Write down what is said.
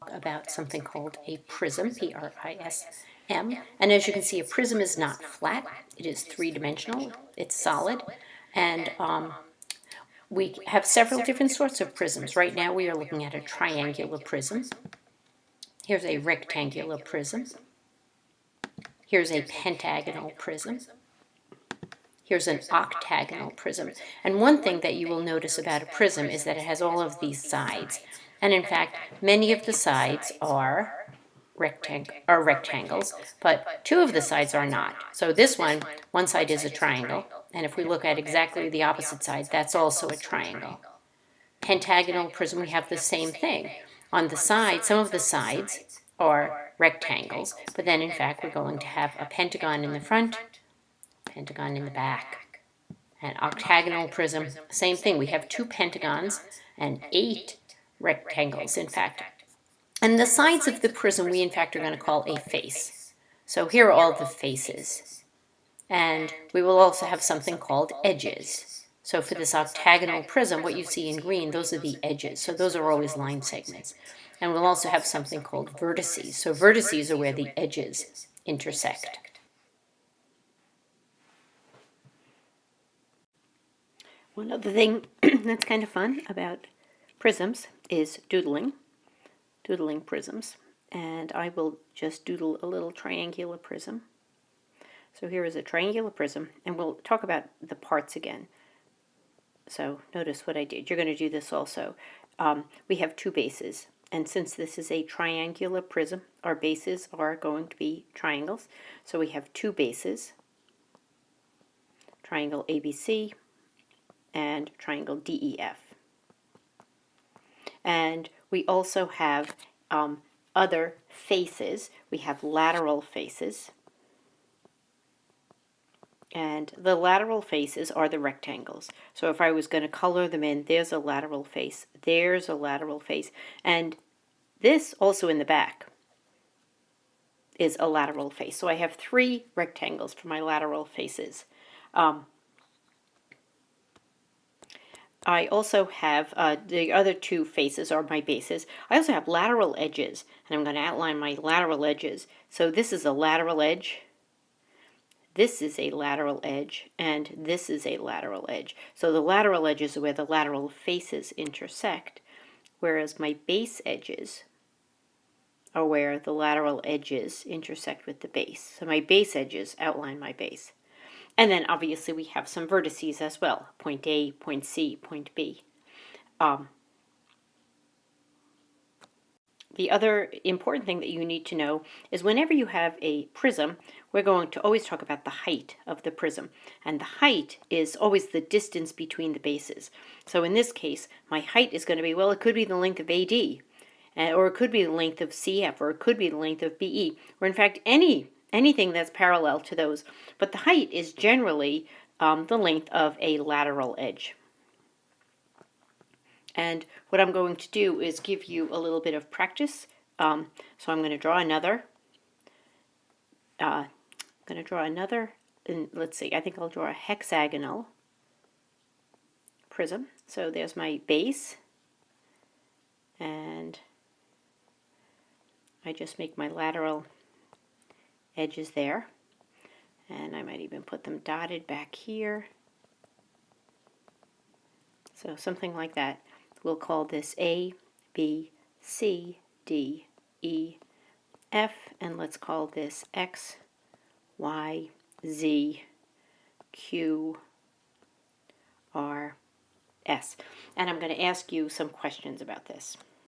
talk about something called a prism, P-R-I-S-M. And as you can see, a prism is not flat. It is three-dimensional. It's solid. And we have several different sorts of prisms. Right now we are looking at a triangular prism. Here's a rectangular prism. Here's a pentagonal prism. Here's an octagonal prism. And one thing that you will notice about a prism is that it has all of these sides. And in fact, many of the sides are rectangles, but two of the sides are not. So this one side is a triangle, and if we look at exactly the opposite side, that's also a triangle. Pentagonal prism, we have the same thing. On the side, some of the sides are rectangles, but then in fact we're going to have a pentagon in the front, pentagon in the back. An octagonal prism, same thing. We have two pentagons and 8 rectangles, in fact. And the sides of the prism we in fact are going to call a face. So here are all the faces. And we will also have something called edges. So for this octagonal prism, what you see in green, those are the edges. So those are always line segments. And we'll also have something called vertices. So vertices are where the edges intersect. One other thing that's kind of fun about prisms is doodling prisms. And I will just doodle a little triangular prism. So here is a triangular prism, and we'll talk about the parts again. So notice what I did. You're going to do this also. We have two bases, and since this is a triangular prism, our bases are going to be triangles. So we have two bases, triangle ABC and triangle DEF. And we also have other faces. We have lateral faces. And the lateral faces are the rectangles. So if I was going to color them in, there's a lateral face, there's a lateral face, and this also in the back is a lateral face. So I have 3 rectangles for my lateral faces. I also have the other 2 faces are my bases. I also have lateral edges, and I'm going to outline my lateral edges. So this is a lateral edge. This is a lateral edge, and this is a lateral edge. So the lateral edges are where the lateral faces intersect, whereas my base edges are where the lateral edges intersect with the base. So my base edges outline my base. And then obviously we have some vertices as well, point A, point C, point B. The other important thing that you need to know is whenever you have a prism, we're going to always talk about the height of the prism. And the height is always the distance between the bases. So in this case, my height is going to be, well, it could be the length of AD, or it could be the length of CF, or it could be the length of BE, or in fact anything that's parallel to those. But the height is generally the length of a lateral edge. And what I'm going to do is give you a little bit of practice. So I'm going to draw another. And let's see, I think I'll draw a hexagonal prism. So there's my base. And I just make my lateral edges there. And I might even put them dotted back here. So something like that. We'll call this A, B, C, D, E, F, and let's call this X, Y, Z, Q, R, S. And I'm going to ask you some questions about this.